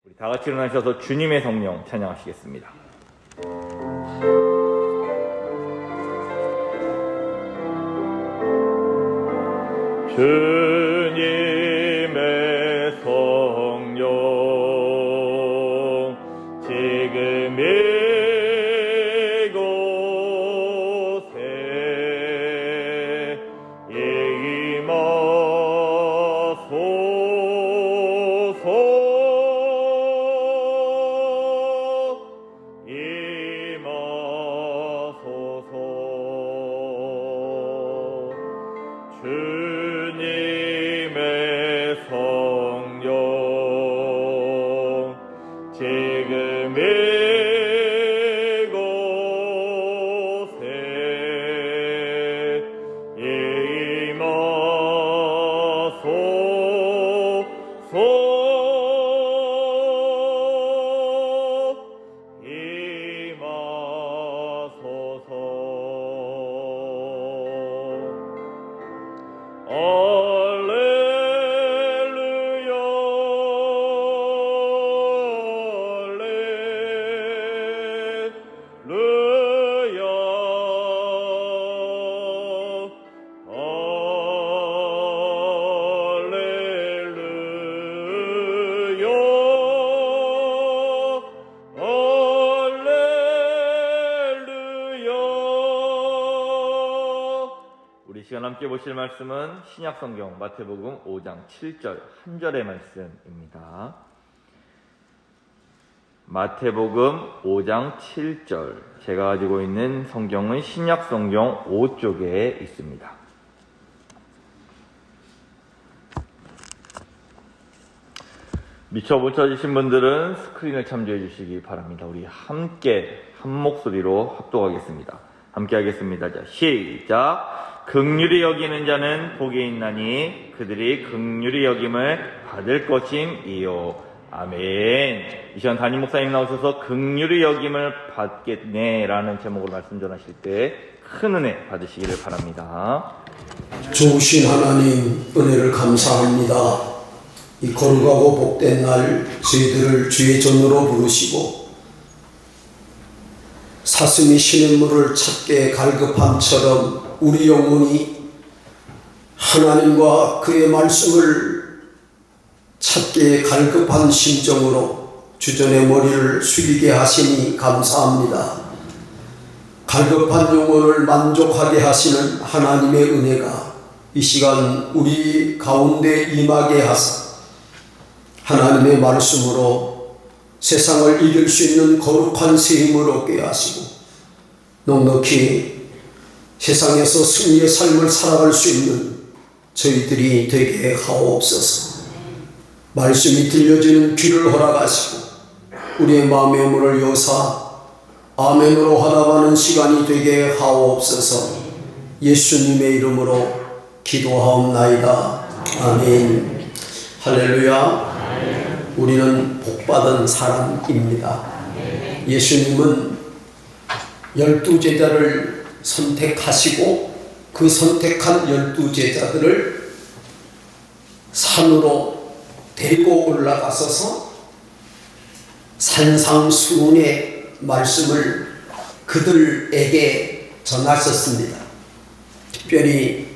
우리 다 같이 일어나셔서 주님의 성령 찬양하시겠습니다. 주님의 성령 지금 이곳에 임하소서. 주님의 성령 지금 이곳에 우리 시간 함께 보실 말씀은 신약성경 마태복음 5장 7절 한 절의 말씀입니다. 마태복음 5장 7절, 제가 가지고 있는 성경은 신약성경 5쪽에 있습니다. 미처 못 찾으신 분들은 스크린을 참조해 주시기 바랍니다. 우리 함께 한 목소리로 합독하겠습니다. 함께 하겠습니다. 자, 시작. 긍휼히 여기는 자는 복이 있나니 그들이 긍휼히 여김을 받을 것임이요. 아멘. 이 시간 담임 목사님 나오셔서 긍휼히 여김을 받겠네 라는 제목으로 말씀 전하실 때 큰 은혜 받으시기를 바랍니다. 좋으신 하나님 은혜를 감사합니다. 이 거룩하고 복된 날 저희들을 주의 전으로 부르시고 사슴이 시냇물을 찾게 갈급함처럼 우리 영혼이 하나님과 그의 말씀을 찾게 갈급한 심정으로 주전의 머리를 숙이게 하시니 감사합니다. 갈급한 영혼을 만족하게 하시는 하나님의 은혜가 이 시간 우리 가운데 임하게 하사 하나님의 말씀으로 세상을 이길 수 있는 거룩한 새 힘을 얻게 하시고 넉넉히 세상에서 승리의 삶을 살아갈 수 있는 저희들이 되게 하옵소서. 말씀이 들려지는 귀를 허락하시고 우리의 마음의 문을 여사 아멘으로 화답하는 시간이 되게 하옵소서. 예수님의 이름으로 기도하옵나이다. 아멘. 할렐루야. 우리는 복받은 사람입니다. 예수님은 12제자를 선택하시고 그 선택한 12제자들을 산으로 데리고 올라가서서 산상수훈의 말씀을 그들에게 전하셨습니다. 특별히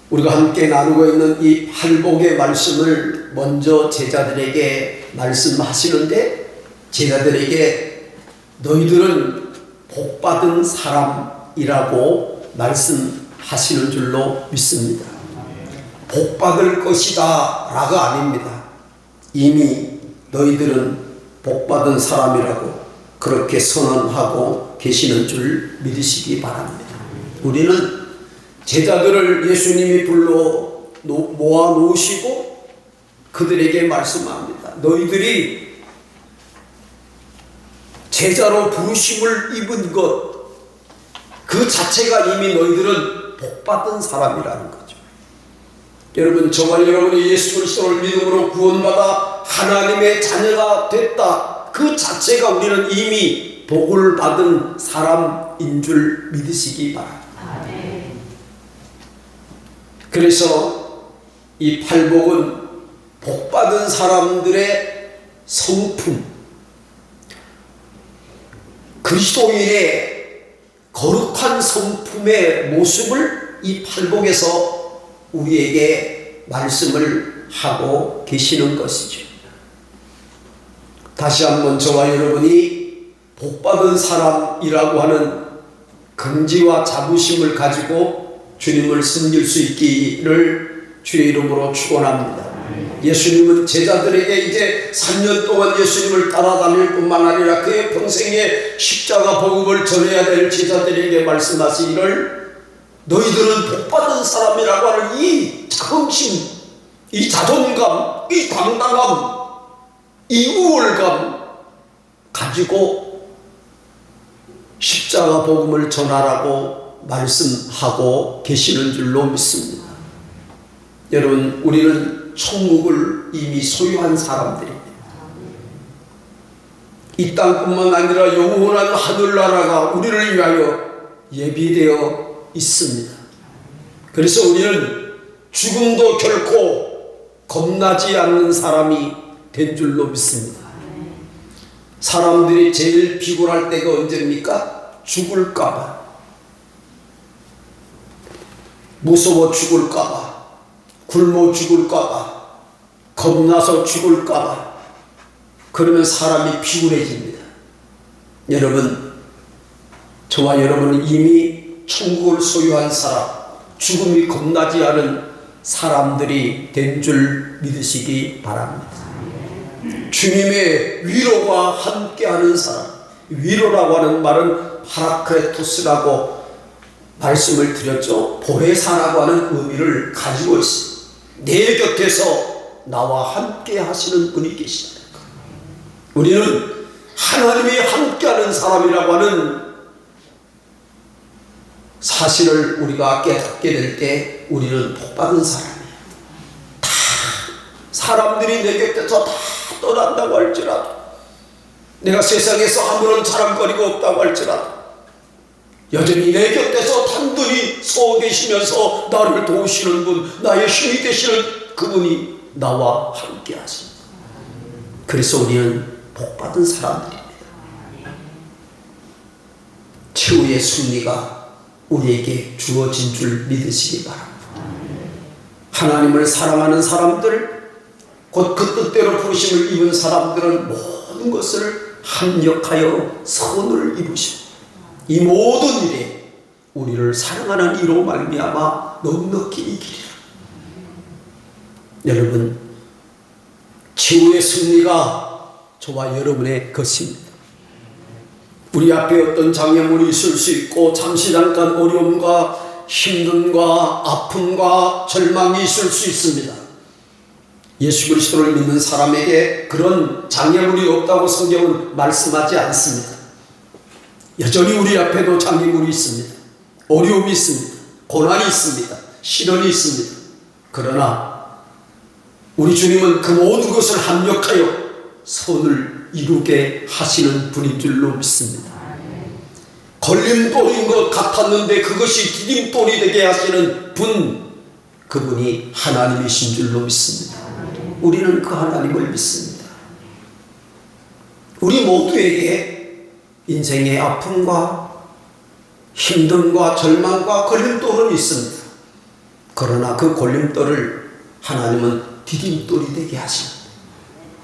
우리가 함께 나누고 있는 이 팔복의 말씀을 먼저 제자들에게 말씀하시는데 제자들에게 너희들은 복받은 사람이라고 말씀하시는 줄로 믿습니다. 복받을 것이다 라가 아닙니다. 이미 너희들은 복받은 사람이라고 그렇게 선언하고 계시는 줄 믿으시기 바랍니다. 우리는 제자들을 예수님이 불러 모아 놓으시고 그들에게 말씀합니다. 너희들이 제자로 부르심을 입은 것 그 자체가 이미 너희들은 복받은 사람이라는 거죠. 여러분, 저와 여러분이 예수 그리스도를 믿음으로 구원받아 하나님의 자녀가 됐다. 그 자체가 우리는 이미 복을 받은 사람인 줄 믿으시기 바랍니다. 그래서 이 팔복은 복받은 사람들의 성품, 그리스도인의 거룩한 성품의 모습을 이 팔복에서 우리에게 말씀을 하고 계시는 것이죠. 다시 한번 저와 여러분이 복받은 사람이라고 하는 긍지와 자부심을 가지고 주님을 섬길 수 있기를 주의 이름으로 축원합니다. 예수님은 제자들에게 이제 3년 동안 예수님을 따라다닐 뿐만 아니라 그의 평생에 십자가 복음을 전해야 될 제자들에게 말씀하시기를 너희들은 복받은 사람이라고 하는 이 자긍심, 이 자존감, 이 당당함, 이 우월감 가지고 십자가 복음을 전하라고 말씀하고 계시는 줄로 믿습니다. 여러분, 우리는 천국을 이미 소유한 사람들입니다. 이 땅뿐만 아니라 영원한 하늘나라가 우리를 위하여 예비되어 있습니다. 그래서 우리는 죽음도 결코 겁나지 않는 사람이 된 줄로 믿습니다. 사람들이 제일 비굴할 때가 언제입니까? 죽을까봐, 무서워 죽을까봐, 굶어 죽을까봐, 겁나서 죽을까봐, 그러면 사람이 비굴해집니다. 여러분, 저와 여러분은 이미 천국을 소유한 사람, 죽음이 겁나지 않은 사람들이 된 줄 믿으시기 바랍니다. 주님의 위로와 함께하는 사람, 위로라고 하는 말은 파라크레토스라고 말씀을 드렸죠. 보혜사라고 하는 의미를 가지고 있습니다. 내 곁에서 나와 함께 하시는 분이 계시다. 우리는 하나님이 함께하는 사람이라고 하는 사실을 우리가 깨닫게 될 때 우리는 복받은 사람이에요. 다 사람들이 내 곁에서 다 떠난다고 할지라도, 내가 세상에서 아무런 자랑거리가 없다고 할지라도 여전히 내 곁에서 단둘이 서 계시면서 나를 도우시는 분, 나의 힘이 되시는 그분이 나와 함께 하십니다. 그래서 우리는 복받은 사람들입니다. 최후의 승리가 우리에게 주어진 줄 믿으시기 바랍니다. 하나님을 사랑하는 사람들, 곧 그 뜻대로 부르심을 입은 사람들은 모든 것을 합력하여 선을 입으십니다. 이 모든 일에 우리를 사랑하는 이로 말미암아 넉넉히 이기리라. 여러분, 최후의 승리가 저와 여러분의 것입니다. 우리 앞에 어떤 장애물이 있을 수 있고 잠시 잠깐 어려움과 힘듦과 아픔과 절망이 있을 수 있습니다. 예수 그리스도를 믿는 사람에게 그런 장애물이 없다고 성경은 말씀하지 않습니다. 여전히 우리 앞에도 장애물이 있습니다. 어려움이 있습니다. 고난이 있습니다. 시련이 있습니다. 그러나 우리 주님은 그 모든 것을 합력하여 선을 이루게 하시는 분인 줄로 믿습니다. 걸림돌인 것 같았는데 그것이 디딤돌이 되게 하시는 분, 그분이 하나님이신 줄로 믿습니다. 우리는 그 하나님을 믿습니다. 우리 모두에게 인생의 아픔과 힘듦과 절망과 걸림돌은 있습니다. 그러나 그 걸림돌을 하나님은 디딤돌이 되게 하십니다.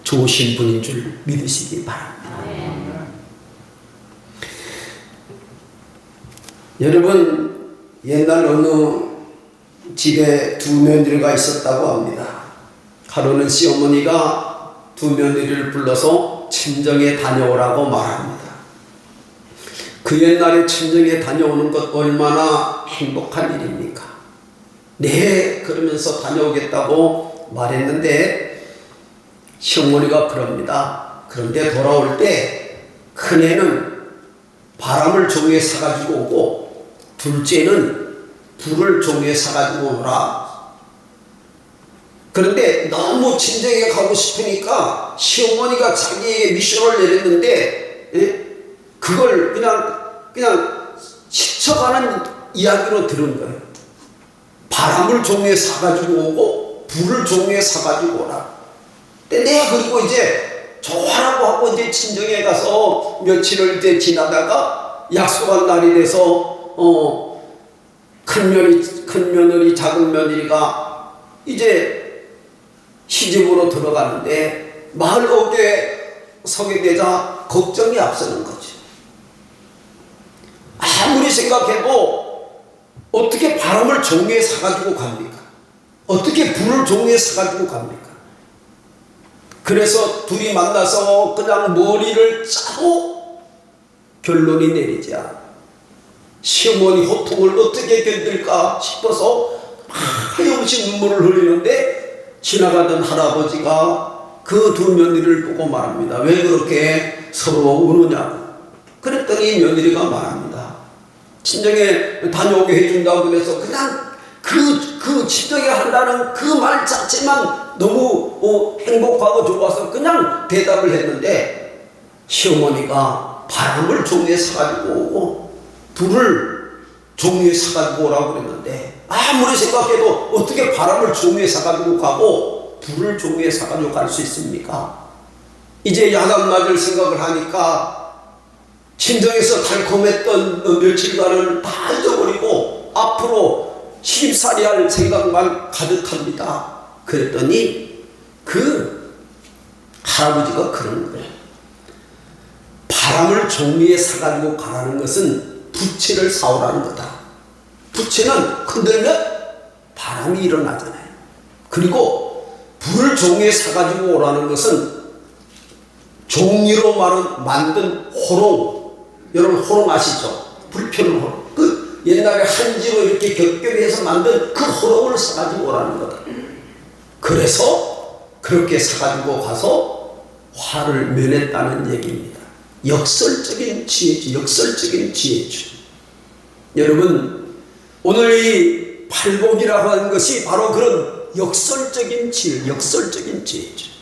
좋으신 분인 줄 믿으시기 바랍니다. 여러분, 옛날 어느 집에 두 며느리가 있었다고 합니다. 하루는 시어머니가 두 며느리를 불러서 친정에 다녀오라고 말합니다. 그 옛날에 친정에 다녀오는 것 얼마나 행복한 일입니까? 네, 그러면서 다녀오겠다고 말했는데 시어머니가 그럽니다. 그런데 돌아올 때 큰애는 바람을 종이에 사가지고 오고 둘째는 불을 종이에 사가지고 오라. 그런데 너무 친정에 가고 싶으니까 시어머니가 자기에게 미션을 내렸는데 그걸 그냥 스쳐가는 이야기로 들은 거예요. 바람을 종이에 사가지고 오고 불을 종이에 사가지고 오라. 근데 내가 그리고 이제 좋아라고 하고 이제 친정에 가서 며칠을 이제 지나다가 약속한 날이 돼서 큰 며느리 작은 며느리가 이제 시집으로 들어가는데 마을 옥에 서게 되자 걱정이 앞서는 거죠. 아무리 생각해도 어떻게 바람을 종이에 사가지고 갑니까? 어떻게 불을 종이에 사가지고 갑니까? 그래서 둘이 만나서 그냥 머리를 짜고 결론이 내리자 시어머니 호통을 어떻게 견딜까 싶어서 하염없이 눈물을 흘리는데 지나가던 할아버지가 그 두 며느리를 보고 말합니다. 왜 그렇게 서로 우느냐고. 그랬더니 며느리가 말합니다. 친정에 다녀오게 해준다고 그래서 그냥 그 친정에 한다는 그 말 자체만 너무 행복하고 좋아서 그냥 대답을 했는데 시어머니가 바람을 종이에 사가지고 오고 불을 종이에 사가지고 오라고 그랬는데 아무리 생각해도 어떻게 바람을 종이에 사가지고 가고 불을 종이에 사가지고 갈 수 있습니까? 이제 야단 맞을 생각을 하니까 친정에서 달콤했던 며칠간을 다 잊어버리고 앞으로 시집살이 할 생각만 가득합니다. 그랬더니 그 할아버지가 그러는 거예요. 바람을 종이에 사가지고 가라는 것은 부채를 사오라는 거다. 부채는 흔들면 바람이 일어나잖아요. 그리고 불을 종이에 사가지고 오라는 것은 종이로 만든 호롱. 여러분 호롱 아시죠? 불 펴는 호롱. 그 옛날에 한지로 이렇게 겹겹이해서 만든 그 호롱을 사가지고 오라는 거다. 그래서 그렇게 사가지고 가서 화를 면했다는 얘기입니다. 역설적인 지혜죠. 역설적인 지혜죠. 여러분 오늘 이 팔복이라고 하는 것이 바로 그런 역설적인 지혜, 역설적인 지혜죠.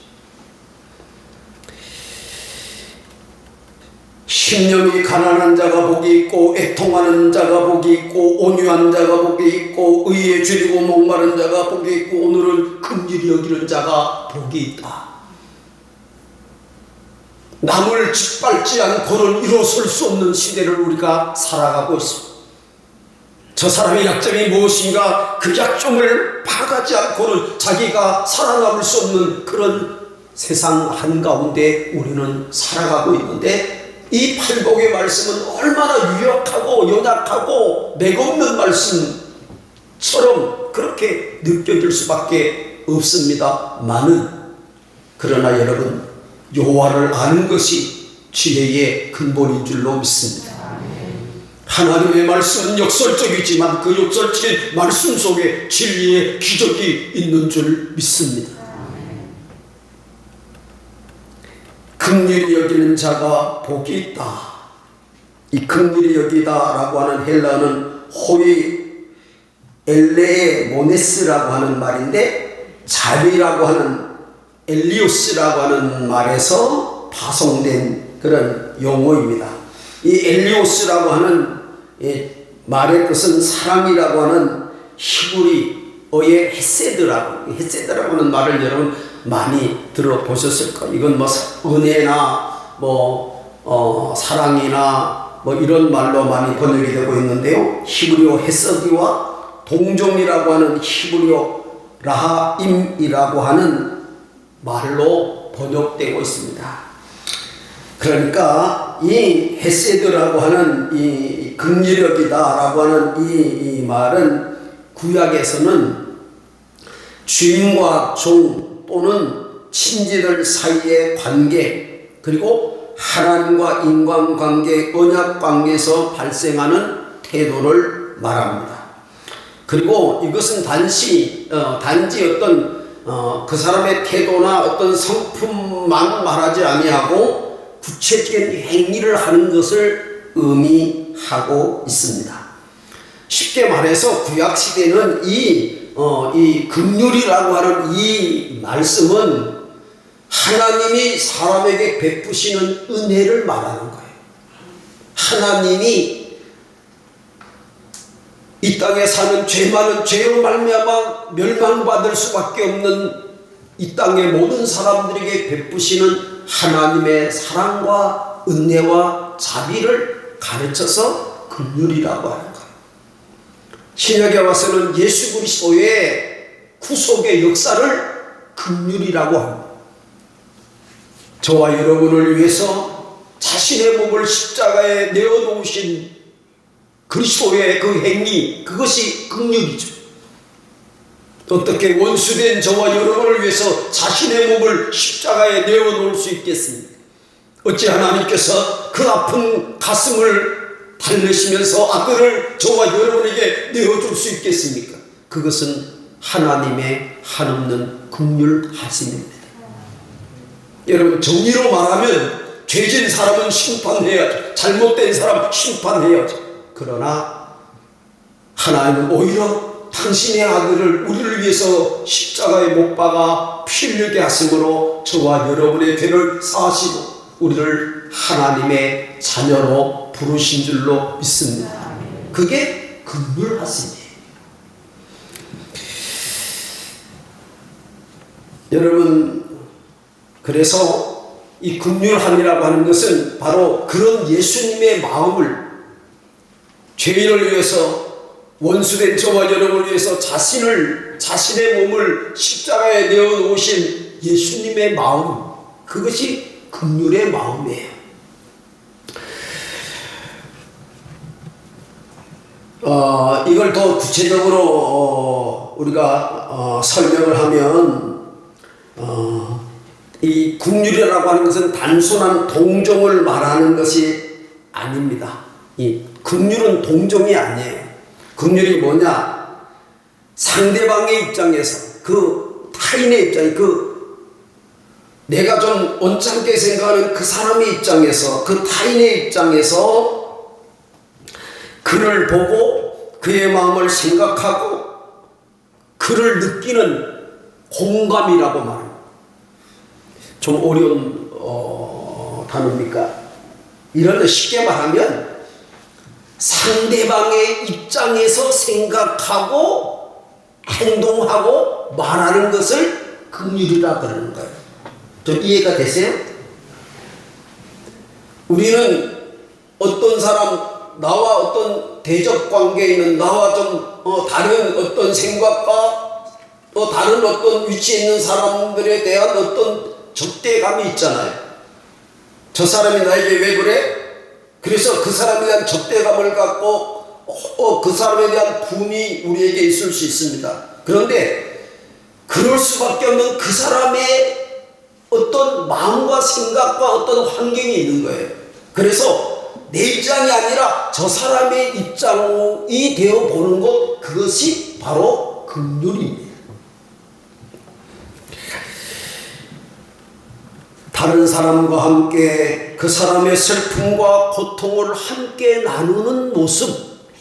신념이 가난한 자가 복이 있고 애통하는 자가 복이 있고 온유한 자가 복이 있고 의에 줄이고 목마른 자가 복이 있고 오늘은 긍휼히 여기는 자가 복이 있다. 남을 짓밟지 않고는 일어설 수 없는 시대를 우리가 살아가고 있습니다. 저 사람의 약점이 무엇인가 그 약점을 파가지 않고는 자기가 살아남을 수 없는 그런 세상 한가운데 우리는 살아가고 있는데 이 팔복의 말씀은 얼마나 유력하고 연약하고 맥없는 말씀처럼 그렇게 느껴질 수밖에 없습니다만은 그러나 여러분 여호와를 아는 것이 지혜의 근본인 줄로 믿습니다. 하나님의 말씀은 역설적이지만 그 역설적인 말씀 속에 진리의 기적이 있는 줄 믿습니다. 긍휼히 여기는 자가 복이 있다. 이 긍휼히 여기다라고 하는 헬라어는 호이 엘레에 모네스라고 하는 말인데 자비라고 하는 엘리오스라고 하는 말에서 파송된 그런 용어입니다. 이 엘리오스라고 하는 말의 뜻은 사랑이라고 하는 히브리어의 헤세드라고 하는 말을 여러분 많이 들어보셨을 거예요. 이건 뭐 은혜나 사랑이나 이런 말로 많이 번역이 되고 있는데요. 히브리어 헤서디와 동종이라고 하는 히브리어 라하임이라고 하는 말로 번역되고 있습니다. 그러니까 이 헤세드라고 하는 이 긍휼력이다라고 하는 이 말은 구약에서는 주인과 종 또는 친지들 사이의 관계 그리고 하나님과 인간관계 언약관계에서 발생하는 태도를 말합니다. 그리고 이것은 단지 어떤 그 사람의 태도나 어떤 성품만 말하지 아니하고 구체적인 행위를 하는 것을 의미하고 있습니다. 쉽게 말해서 구약시대는 이 긍휼이라고 하는 이 말씀은 하나님이 사람에게 베푸시는 은혜를 말하는 거예요. 하나님이 이 땅에 사는 죄 많은 죄로 말미암아 멸망받을 수밖에 없는 이 땅의 모든 사람들에게 베푸시는 하나님의 사랑과 은혜와 자비를 가르쳐서 긍휼이라고 하는 거예요. 신약에 와서는 예수 그리스도의 구속의 역사를 긍휼이라고 합니다. 저와 여러분을 위해서 자신의 몸을 십자가에 내어놓으신 그리스도의 그 행위, 그것이 긍휼이죠. 어떻게 원수된 저와 여러분을 위해서 자신의 몸을 십자가에 내어놓을 수 있겠습니까? 어찌 하나님께서 그 아픈 가슴을 달래시면서 아들을 저와 여러분에게 내어줄 수 있겠습니까? 그것은 하나님의 한없는 긍휼하심입니다. 여러분, 정의로 말하면 죄진 사람은 심판해야죠. 잘못된 사람 심판해야죠. 그러나 하나님은 오히려 당신의 아들을 우리를 위해서 십자가에 못 박아 피 흘리게 하심으로 저와 여러분의 죄를 사하시고 우리를 하나님의 자녀로 부르신 줄로 믿습니다. 그게 긍휼하심이에요. 여러분, 그래서 이 긍휼함이라고 하는 것은 바로 그런 예수님의 마음을 죄인을 위해서, 원수된 저와 여러분을 위해서 자신의 몸을 십자가에 내어놓으신 예수님의 마음, 그것이 긍휼의 마음이에요. 이걸 더 구체적으로 우리가 설명을 하면 이 긍휼이라고 하는 것은 단순한 동정을 말하는 것이 아닙니다. 이 긍휼은 동정이 아니에요. 긍휼이 뭐냐? 상대방의 입장에서, 그 타인의 입장에, 내가 좀 언짢게 생각하는 그 사람의 입장에서, 그 타인의 입장에서 그를 보고 그의 마음을 생각하고 그를 느끼는 공감이라고 말합니다. 좀 어려운 단어입니까? 이런 쉽게 말하면 상대방의 입장에서 생각하고 행동하고 말하는 것을 긍휼이라 그러는 거예요. 좀 이해가 되세요? 우리는 어떤 사람, 나와 어떤 대적 관계에 있는, 나와 좀 다른 어떤 생각과 또 다른 어떤 위치에 있는 사람들에 대한 어떤 적대감이 있잖아요. 저 사람이 나에게 왜 그래? 그래서 그 사람에 대한 적대감을 갖고 그 사람에 대한 분이 우리에게 있을 수 있습니다. 그런데 그럴 수밖에 없는 그 사람의 어떤 마음과 생각과 어떤 환경이 있는 거예요. 그래서 내 입장이 아니라 저 사람의 입장이 되어 보는 것, 그것이 바로 긍휼입니다. 다른 사람과 함께 그 사람의 슬픔과 고통을 함께 나누는 모습,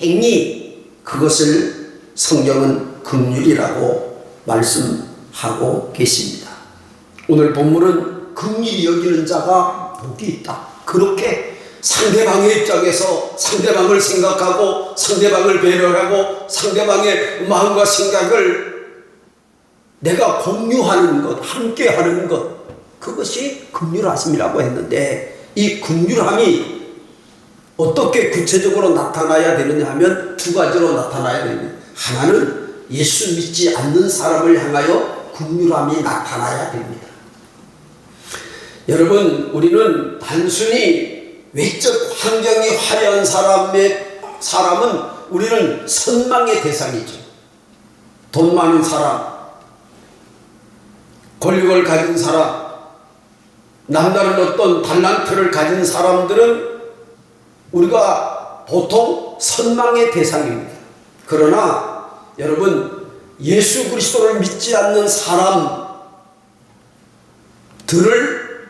행위, 그것을 성경은 긍휼이라고 말씀하고 계십니다. 오늘 본문은 긍휼히 여기는 자가 복이 있다. 그렇게 상대방의 입장에서 상대방을 생각하고 상대방을 배려하고 상대방의 마음과 생각을 내가 공유하는 것, 함께 하는 것, 그것이 긍휼하심이라고 했는데, 이 긍휼함이 어떻게 구체적으로 나타나야 되느냐 하면 두 가지로 나타나야 됩니다. 하나는 예수 믿지 않는 사람을 향하여 긍휼함이 나타나야 됩니다. 여러분, 우리는 단순히 외적 환경이 화려한 사람은 우리는 선망의 대상이죠. 돈 많은 사람, 권력을 가진 사람, 남다른 어떤 달란트를 가진 사람들은 우리가 보통 선망의 대상입니다. 그러나 여러분, 예수 그리스도를 믿지 않는 사람들을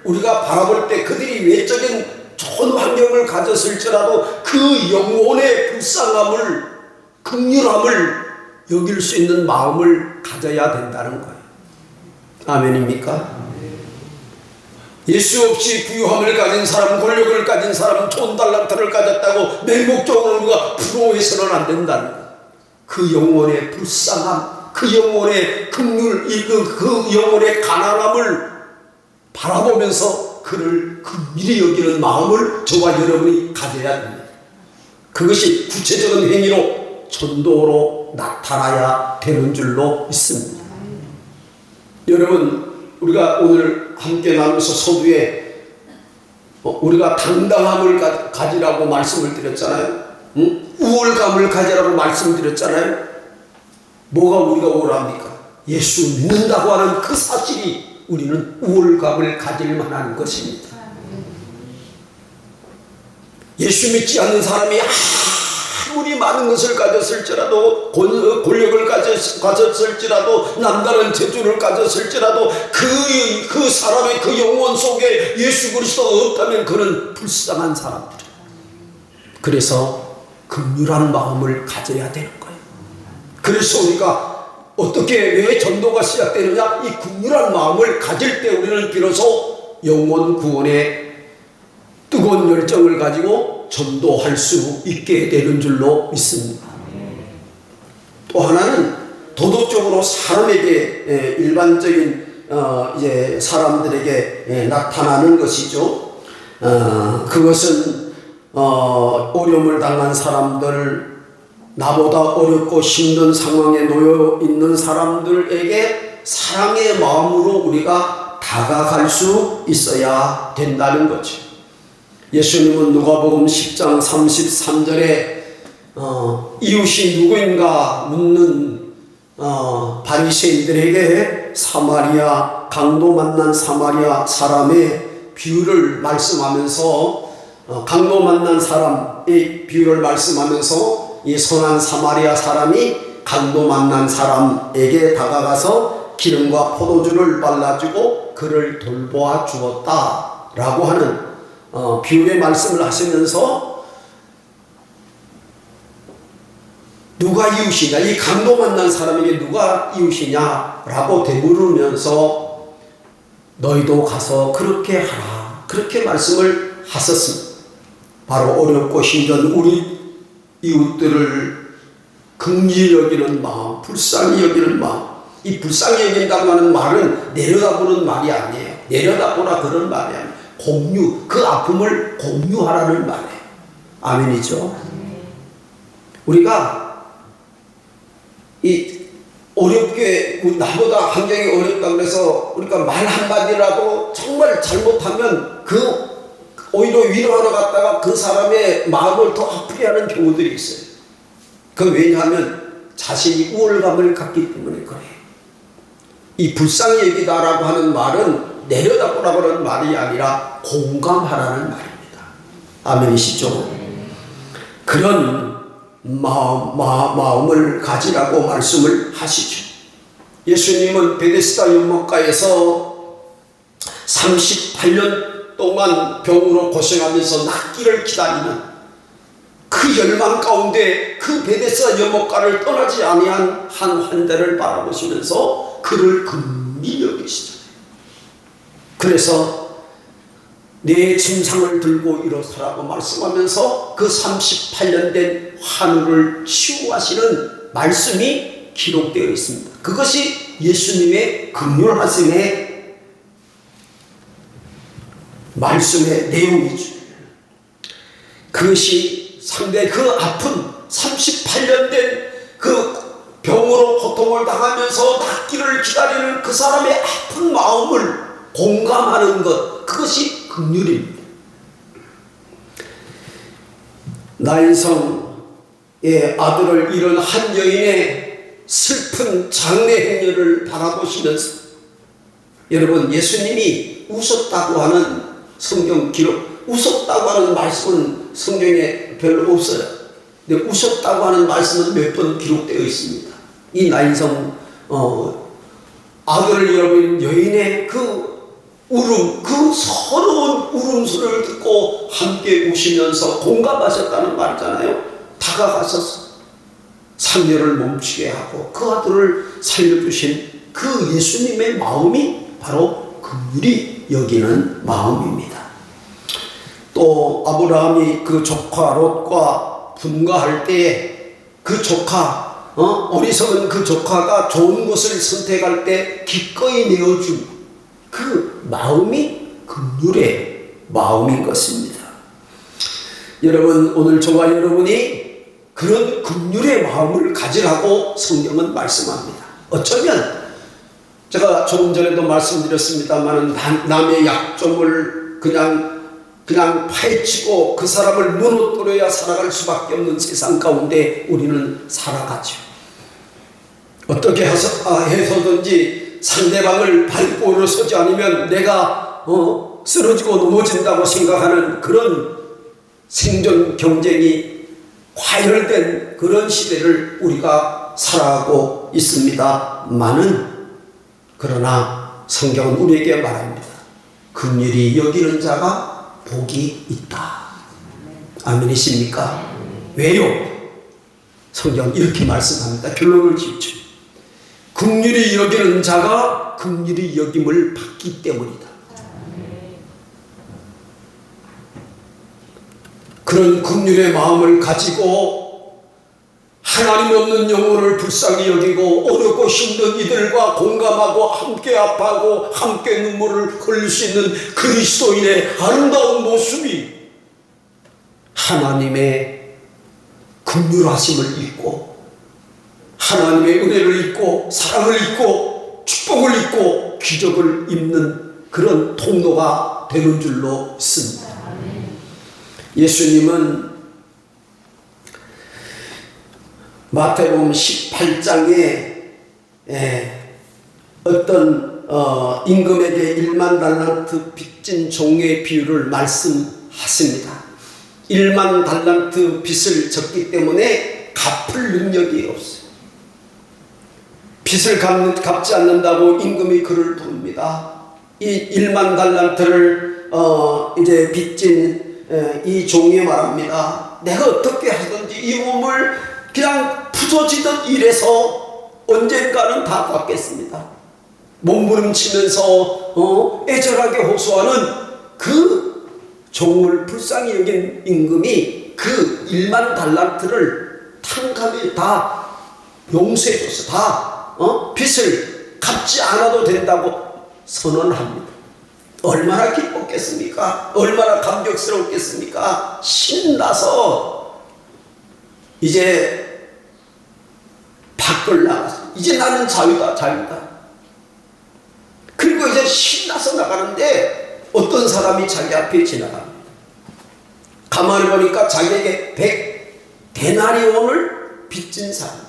우리가 바라볼 때 그들이 외적인 좋은 환경을 가졌을지라도 그 영혼의 불쌍함을, 긍휼함을 여길 수 있는 마음을 가져야 된다는 거예요. 아멘입니까? 예수 없이 부유함을 가진 사람, 권력을 가진 사람, 좋은 달란트를 가졌다고 맹목적으로 우리가 부러워해서는 안 된다는 거예요. 그 영혼의 불쌍함, 그 영혼의 긍휼, 그 영혼의 가난함을 바라보면서 그를 긍휼히 여기는 마음을 저와 여러분이 가져야 됩니다. 그것이 구체적인 행위로 전도로 나타나야 되는 줄로 믿습니다. 여러분, 우리가 오늘 함께 나누면서 서두에 우리가 당당함을 가지라고 말씀을 드렸잖아요. 우월감을 가지라고 말씀드렸잖아요. 뭐가 우리가 우월합니까? 예수 믿는다고 하는 그 사실이 우리는 우월감을 가질 만한 것입니다. 예수 믿지 않는 사람이 아무리 많은 것을 가졌을지라도, 권력을 가졌을지라도, 남다른 재주를 가졌을지라도 그 사람의 그 영혼 속에 예수 그리스도가 없다면 그는 불쌍한 사람들이에요. 그래서 긍휼한 마음을 가져야 되는 거예요. 그래서 우리가 왜 전도가 시작되느냐? 이 긍휼한 마음을 가질 때 우리는 비로소 영혼 구원에 뜨거운 열정을 가지고 전도할 수 있게 되는 줄로 믿습니다. 또 하나는 도덕적으로 사람에게, 일반적인 이제 사람들에게 나타나는 것이죠. 그것은 어려움을 당한 사람들, 나보다 어렵고 힘든 상황에 놓여 있는 사람들에게 사랑의 마음으로 우리가 다가갈 수 있어야 된다는 거죠. 예수님은 누가복음 10장 33절에 이웃이 누구인가 묻는 바리새인들에게 강도 만난 사마리아 사람의 비유를 말씀하면서 강도 만난 사람의 비유를 말씀하면서 이 선한 사마리아 사람이 강도 만난 사람에게 다가가서 기름과 포도주를 발라주고 그를 돌보아 주었다라고 하는 비유의 말씀을 하시면서 누가 이웃이냐, 이 강도 만난 사람에게 누가 이웃이냐라고 되물으면서 너희도 가서 그렇게 하라, 그렇게 말씀을 하셨습니다. 바로 어렵고 힘든 우리 이웃들을 긍휼히 여기는 마음, 불쌍히 여기는 마음. 이 불쌍히 여긴다고 하는 말은 내려다보는 말이 아니에요. 내려다보라 그런 말이 아니에요. 공유, 그 아픔을 공유하라는 말이에요. 아멘이죠. 우리가 이 어렵게, 나보다 환경이 어렵다고 해서 우리가 말 한마디라도 정말 잘못하면 오히려 위로하러 갔다가 그 사람의 마음을 더 아프게 하는 경우들이 있어요. 왜냐하면 자신이 우월감을 갖기 때문에 그래요. 이 불쌍히 여기다라고 하는 말은 내려다보라고 하는 말이 아니라 공감하라는 말입니다. 아멘이시죠? 그런 마음을 가지라고 말씀을 하시죠. 예수님은 베데스다 연못가에서 38년 동안 병으로 고생하면서 낫기를 기다리는 그 열망 가운데 그 베데스다 연못가를 떠나지 아니한 한 환자를 바라보시면서 그를 긍휼히 여기시잖아요. 그래서 내 침상을 들고 일어서라고 말씀하면서 그 38년 된 환우를 치유하시는 말씀이 기록되어 있습니다. 그것이 예수님의 긍휼하심의 말씀의 내용이죠. 그것이 상대 그 아픈 38년 된 그 병으로 고통을 당하면서 낫기를 기다리는 그 사람의 아픈 마음을 공감하는 것, 그것이 긍휼입니다. 나인성의 아들을 잃은 한 여인의 슬픈 장례 행렬을 바라보시면서 여러분, 예수님이 웃었다고 하는 성경 기록, 웃었다고 하는 말씀은 성경에 별로 없어요. 근데 웃었다고 하는 말씀은 몇 번 기록되어 있습니다. 이 나인성 아들을 잃어버린 여인의 그 울음, 그 서러운 울음소리를 듣고 함께 우시면서 공감하셨다는 말이잖아요. 다가가셔서 상녀를 멈추게 하고 그 아들을 살려주신 그 예수님의 마음이 바로 긍휼히 여기는 마음입니다. 또 아브라함이 그 조카 롯과 분가할 때에 그 조카, 어리석은 그 조카가 좋은 것을 선택할 때 기꺼이 내어준 그 마음이 긍휼의 마음인 것입니다. 여러분, 오늘 저와 여러분이 그런 긍휼의 마음을 가지라고 성경은 말씀합니다. 어쩌면 제가 조금 전에도 말씀드렸습니다만 남의 약점을 그냥 파헤치고 그 사람을 무너뜨려야 살아갈 수밖에 없는 세상 가운데 우리는 살아가죠. 어떻게 해서든지 상대방을 밟고 일어서지 않으면 내가 쓰러지고 넘어진다고 생각하는 그런 생존 경쟁이 과열된 그런 시대를 우리가 살아가고 있습니다만은, 그러나 성경은 우리에게 말합니다. 긍휼히 여기는 자가 복이 있다. 아멘이십니까? 왜요? 성경은 이렇게 말씀합니다. 결론을 지으죠. 긍휼히 여기는 자가 긍휼히 여김을 받기 때문이다. 그런 긍휼의 마음을 가지고 하나님 없는 영혼을 불쌍히 여기고 어렵고 힘든 이들과 공감하고 함께 아파하고 함께 눈물을 흘릴 수 있는 그리스도인의 아름다운 모습이 하나님의 긍휼하심을 잊고 하나님의 은혜를 잊고 사랑을 잊고 축복을 잊고 기적을 입는 그런 통로가 되는 줄로 믿습니다. 예수님은 마태복음 18장에 어떤 임금에게 1만 달란트 빚진 종의 비유를 말씀하십니다. 1만 달란트 빚을 졌기 때문에 갚을 능력이 없어요. 빚을 갚지 않는다고 임금이 그를 부릅니다. 이 1만 달란트를 이제 빚진 이 종이 말합니다. 내가 어떻게 하든지 이 몸을 그냥 부서지던 일에서 언젠가는 다 갚겠습니다. 몸부림치면서 애절하게 호소하는 그 종을 불쌍히 여긴 임금이 그 1만 달란트를 탕감히 다 용서해줘서 다 빚을 갚지 않아도 된다고 선언합니다. 얼마나 기뻤겠습니까? 얼마나 감격스럽겠습니까? 신나서 이제 밖을 나가서 이제 나는 자유다. 그리고 이제 신나서 나가는데 어떤 사람이 자기 앞에 지나갑니다. 가만히 보니까 자기에게 100데나리온을 빚진 사람.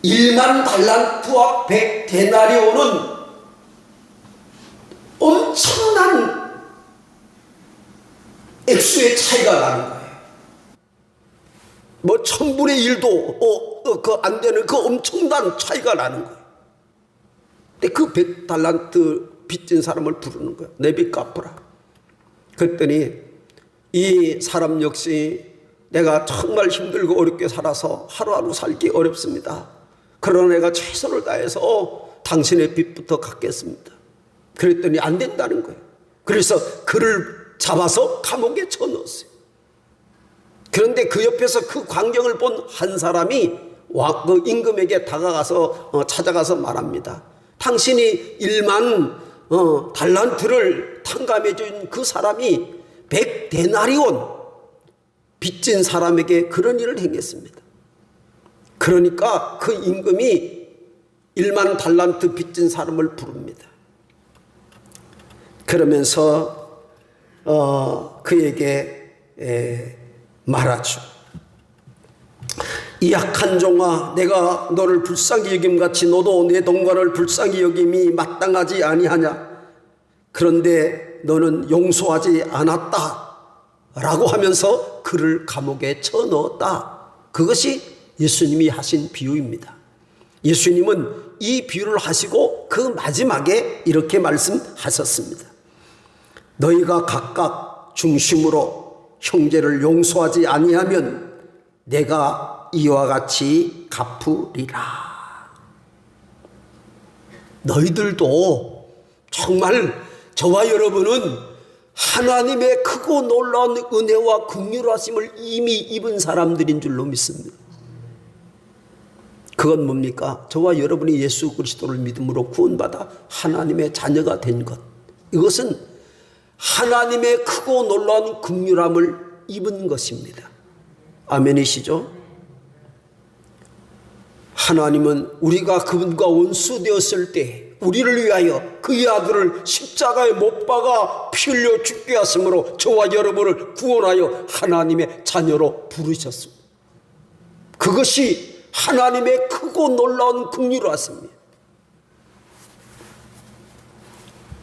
1만 달란트와 100데나리온은 엄청난 액수의 차이가 나는 거예요. 뭐 1000분의 1도 안 되는 그 엄청난 차이가 나는 거예요. 근데 그 100달란트 빚진 사람을 부르는 거예요. 내 빚 갚으라. 그랬더니 이 사람 역시 내가 정말 힘들고 어렵게 살아서 하루하루 살기 어렵습니다. 그러나 내가 최선을 다해서 당신의 빚부터 갚겠습니다. 그랬더니 안 된다는 거예요. 그래서 그를 잡아서 감옥에 쳐넣었어요. 그런데 그 옆에서 그 광경을 본 한 사람이 그 임금에게 다가가서 찾아가서 말합니다. 당신이 1만 달란트를 탕감해 준 그 사람이 100데나리온 빚진 사람에게 그런 일을 행했습니다. 그러니까 그 임금이 1만 달란트 빚진 사람을 부릅니다. 그러면서 그에게 말하죠. 이 약한 종아, 내가 너를 불쌍히 여김같이 너도 내 동관을 불쌍히 여김이 마땅하지 아니하냐. 그런데 너는 용서하지 않았다 라고 하면서 그를 감옥에 쳐넣었다. 그것이 예수님이 하신 비유입니다. 예수님은 이 비유를 하시고 그 마지막에 이렇게 말씀하셨습니다. 너희가 각각 중심으로 형제를 용서하지 아니하면 내가 이와 같이 갚으리라. 너희들도 정말 저와 여러분은 하나님의 크고 놀라운 은혜와 긍휼하심을 이미 입은 사람들인 줄로 믿습니다. 그건 뭡니까? 저와 여러분이 예수 그리스도를 믿음으로 구원받아 하나님의 자녀가 된 것. 이것은 하나님의 크고 놀라운 긍휼함을 입은 것입니다. 아멘이시죠? 하나님은 우리가 그분과 원수되었을 때 우리를 위하여 그의 아들을 십자가에 못 박아 피 흘려 죽게 하심으로 저와 여러분을 구원하여 하나님의 자녀로 부르셨습니다. 그것이 하나님의 크고 놀라운 긍휼하심입니다.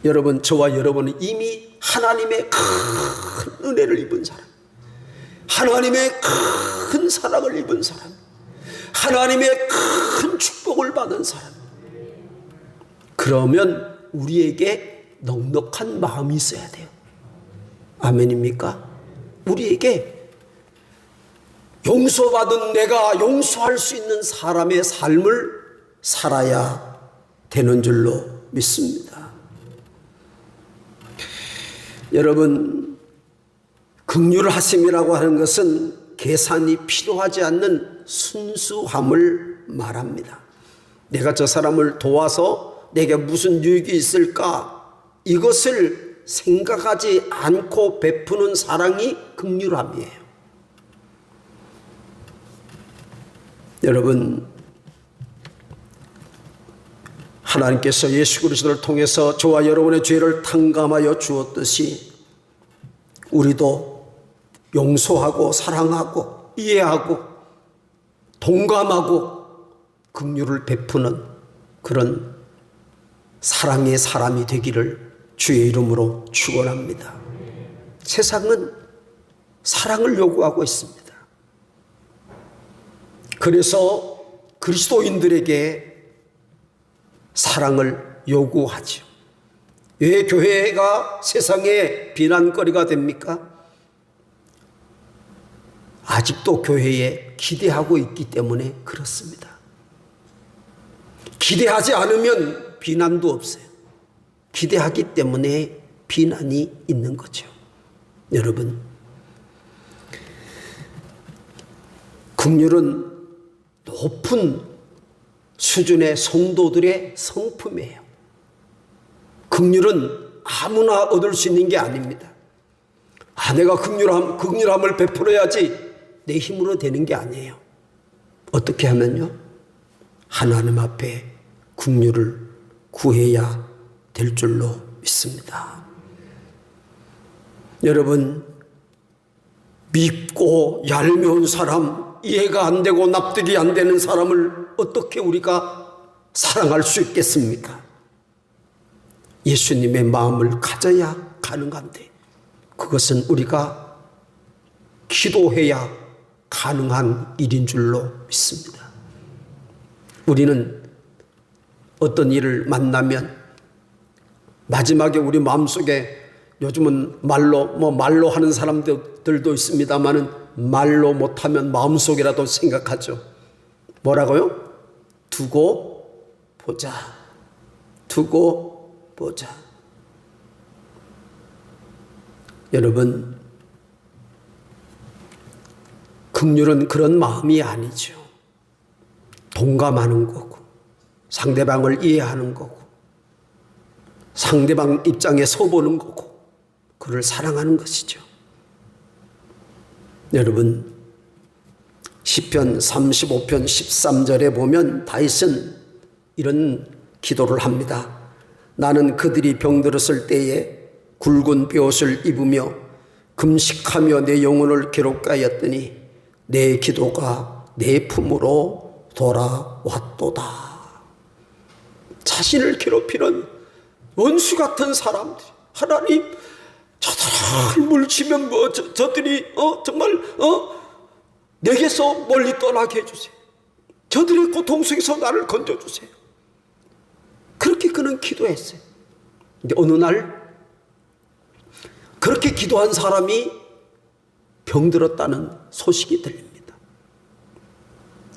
여러분, 저와 여러분은 이미 하나님의 큰 은혜를 입은 사람, 하나님의 큰 사랑을 입은 사람, 하나님의 큰 축복을 받은 사람. 그러면 우리에게 넉넉한 마음이 있어야 돼요. 아멘입니까? 우리에게 용서받은 내가 용서할 수 있는 사람의 삶을 살아야 되는 줄로 믿습니다. 여러분, 긍휼하심이라고 하는 것은 계산이 필요하지 않는 순수함을 말합니다. 내가 저 사람을 도와서 내게 무슨 유익이 있을까? 이것을 생각하지 않고 베푸는 사랑이 긍휼함이에요. 여러분, 하나님께서 예수 그리스도를 통해서 저와 여러분의 죄를 탕감하여 주었듯이 우리도 용서하고 사랑하고 이해하고 동감하고 긍휼을 베푸는 그런 사랑의 사람이 되기를 주의 이름으로 축원합니다. 세상은 사랑을 요구하고 있습니다. 그래서 그리스도인들에게 사랑을 요구하죠. 왜 교회가 세상의 비난거리가 됩니까? 아직도 교회에 기대하고 있기 때문에 그렇습니다. 기대하지 않으면 비난도 없어요. 기대하기 때문에 비난이 있는 거죠. 여러분, 긍휼은 높은 수준의 성도들의 성품이에요. 긍휼은 아무나 얻을 수 있는 게 아닙니다. 내가 긍휼함을 베풀어야지 내 힘으로 되는 게 아니에요. 어떻게 하면요? 하나님 앞에 긍휼을 구해야 될 줄로 믿습니다. 여러분, 밉고 얄미운 사람, 이해가 안 되고 납득이 안 되는 사람을 어떻게 우리가 사랑할 수 있겠습니까? 예수님의 마음을 가져야 가능한데 그것은 우리가 기도해야 가능한 일인 줄로 믿습니다. 우리는 어떤 일을 만나면 마지막에 우리 마음속에 요즘은 말로 하는 사람들도 있습니다만은 말로 못하면 마음속이라도 생각하죠. 뭐라고요? 두고 보자. 두고 보자. 여러분, 긍휼은 그런 마음이 아니죠. 동감하는 거고, 상대방을 이해하는 거고, 상대방 입장에 서보는 거고, 그를 사랑하는 것이죠. 여러분, 시편 35편 13절에 보면 다윗은 이런 기도를 합니다. 나는 그들이 병들었을 때에 굵은 뼈옷을 입으며 금식하며 내 영혼을 괴롭게 내 기도가 내 품으로 돌아왔도다. 자신을 괴롭히는 원수 같은 사람들이 하나님 저들을 물치면 저들이 정말 내게서 멀리 떠나게 해주세요. 저들의 고통 속에서 나를 건져주세요. 그렇게 그는 기도했어요. 근데 어느 날 그렇게 기도한 사람이 병들었다는 소식이 들립니다.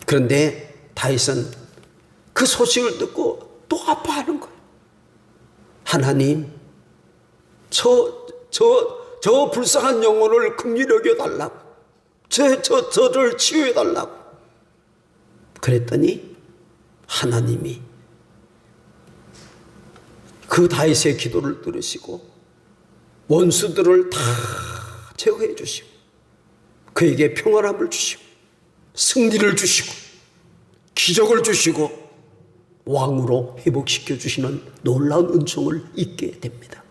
그런데 다윗은 그 소식을 듣고 또 아파하는 거예요. 하나님, 저 불쌍한 영혼을 긍휼히 여겨달라고, 저를 치유해달라고. 그랬더니 하나님이 그 다윗의 기도를 들으시고 원수들을 다 제거해 주시고 그에게 평안함을 주시고 승리를 주시고 기적을 주시고 왕으로 회복시켜 주시는 놀라운 은총을 잊게 됩니다.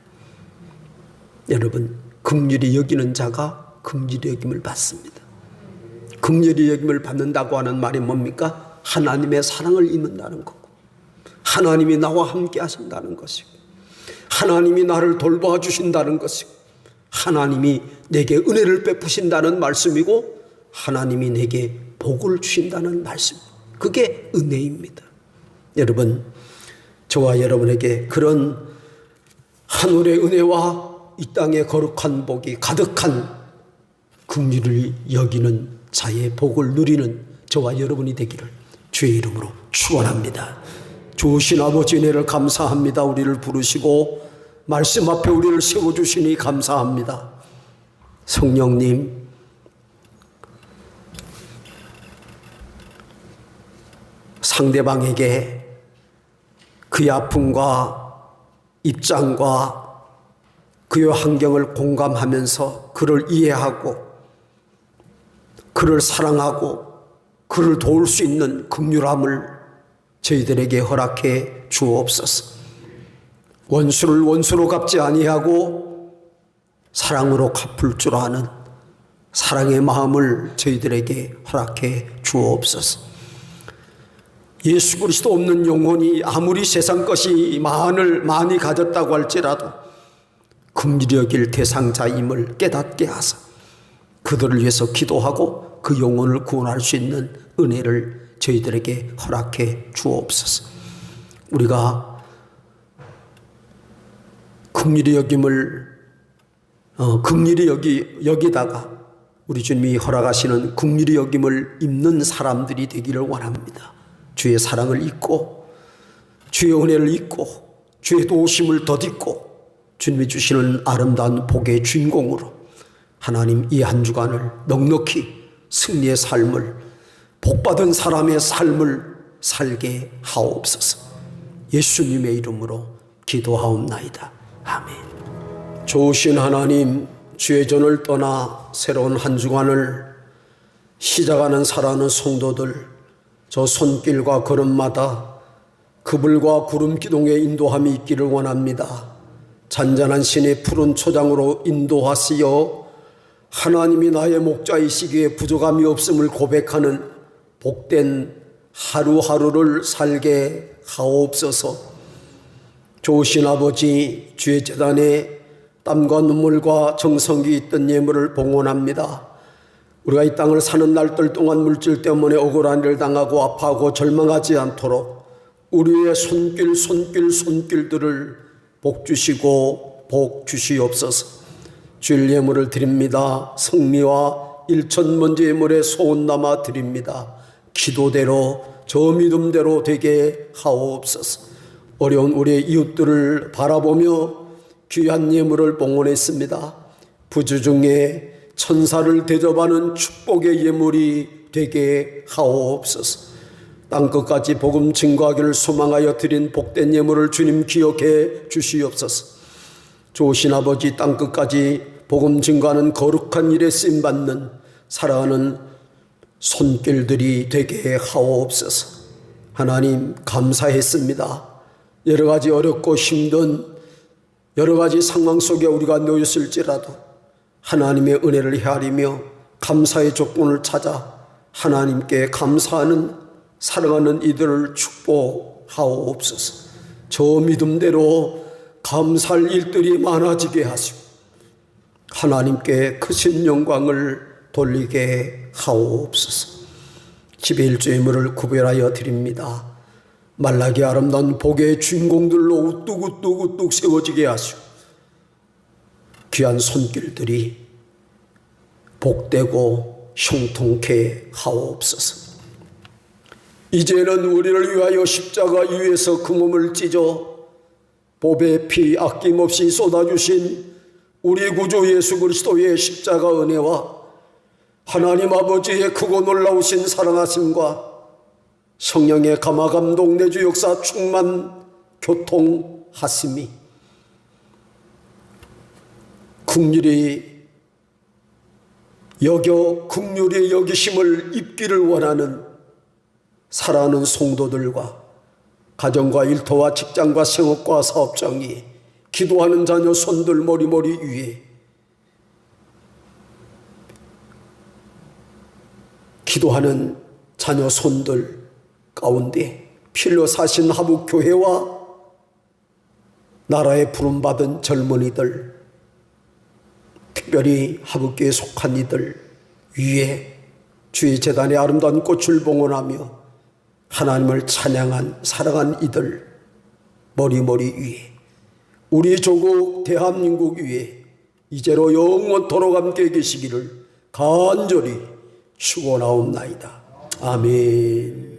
여러분, 긍휼히 여기는 자가 긍휼히 여김을 받습니다. 긍휼히 여김을 받는다고 하는 말이 뭡니까? 하나님의 사랑을 입는다는 거고, 하나님이 나와 함께 하신다는 것이고, 하나님이 나를 돌봐주신다는 것이고, 하나님이 내게 은혜를 베푸신다는 말씀이고, 하나님이 내게 복을 주신다는 말씀. 그게 은혜입니다. 여러분, 저와 여러분에게 그런 하늘의 은혜와 이 땅의 거룩한 복이 가득한 긍휼을 여기는 자의 복을 누리는 저와 여러분이 되기를 주의 이름으로 축원합니다. 좋으신 아버지 은혜를 감사합니다. 우리를 부르시고 말씀 앞에 우리를 세워주시니 감사합니다. 성령님, 상대방에게 그의 아픔과 입장과 그의 환경을 공감하면서 그를 이해하고 그를 사랑하고 그를 도울 수 있는 긍휼함을 저희들에게 허락해 주옵소서. 원수를 원수로 갚지 아니하고 사랑으로 갚을 줄 아는 사랑의 마음을 저희들에게 허락해 주옵소서. 예수 그리스도 없는 영혼이 아무리 세상 것이 많이 가졌다고 할지라도 긍휼히 여길 대상자임을 깨닫게 하사 그들을 위해서 기도하고 그 영혼을 구원할 수 있는 은혜를 저희들에게 허락해 주옵소서. 우리가 긍휼히 여김을 긍휼히 여기다가 우리 주님이 허락하시는 긍휼히 여김을 입는 사람들이 되기를 원합니다. 주의 사랑을 잊고 주의 은혜를 잊고 주의 도우심을 덧입고 주님이 주시는 아름다운 복의 주인공으로 하나님 이 한 주간을 넉넉히 승리의 삶을 복받은 사람의 삶을 살게 하옵소서. 예수님의 이름으로 기도하옵나이다. 아멘. 좋으신 하나님, 주의 전을 떠나 새로운 한 주간을 시작하는 살아가는 성도들, 저 손길과 걸음마다 그불과 구름 기둥의 인도함이 있기를 원합니다. 잔잔한 신의 푸른 초장으로 인도하시어 하나님이 나의 목자이시기에 부족함이 없음을 고백하는 복된 하루하루를 살게 하옵소서. 좋으신 아버지, 주의 제단에 땀과 눈물과 정성이 있던 예물을 봉헌합니다. 우리가 이 땅을 사는 날들 동안 물질 때문에 억울한 일을 당하고 아파하고 절망하지 않도록 우리의 손길들을 복 주시고 복 주시옵소서. 주일 예물을 드립니다. 성미와 일천먼지 예물에 소원 남아 드립니다. 기도대로 저 믿음대로 되게 하옵소서. 어려운 우리의 이웃들을 바라보며 귀한 예물을 봉헌했습니다. 부주 중에 천사를 대접하는 축복의 예물이 되게 하옵소서. 땅끝까지 복음 증거하기를 소망하여 드린 복된 예물을 주님 기억해 주시옵소서. 좋으신 아버지, 땅끝까지 복음 증거하는 거룩한 일에 쓰임받는 살아가는 손길들이 되게 하옵소서. 하나님, 감사했습니다. 여러 가지 어렵고 힘든 여러 가지 상황 속에 우리가 놓였을지라도 하나님의 은혜를 헤아리며 감사의 조건을 찾아 하나님께 감사하는 사랑하는 이들을 축복하옵소서. 저 믿음대로 감사할 일들이 많아지게 하시고 하나님께 크신 영광을 돌리게 하옵소서. 집에 일조예물을 구별하여 드립니다. 말라기 아름다운 복의 주인공들로 우뚝우뚝 세워지게 하시고 귀한 손길들이 복되고 형통케 하옵소서. 이제는 우리를 위하여 십자가 위에서 그 몸을 찢어 보배 피 아낌없이 쏟아주신 우리 구주 예수 그리스도의 십자가 은혜와 하나님 아버지의 크고 놀라우신 사랑하심과 성령의 감화 감동 내주 역사 충만 교통 하심이 긍휼히 여기심을 입기를 원하는 사랑하는 성도들과 가정과 일터와 직장과 생업과 사업장이 기도하는 자녀 손들 머리 위에 기도하는 자녀 손들 가운데 필요 사신 하북교회와 나라에 부름받은 젊은이들, 특별히 하북교회에 속한 이들 위에 주의 재단의 아름다운 꽃을 봉헌하며 하나님을 찬양한 사랑한 이들 머리 위에 우리 조국 대한민국 위에 이제로 영원토록 함께 계시기를 간절히 축원하옵나이다. 아멘.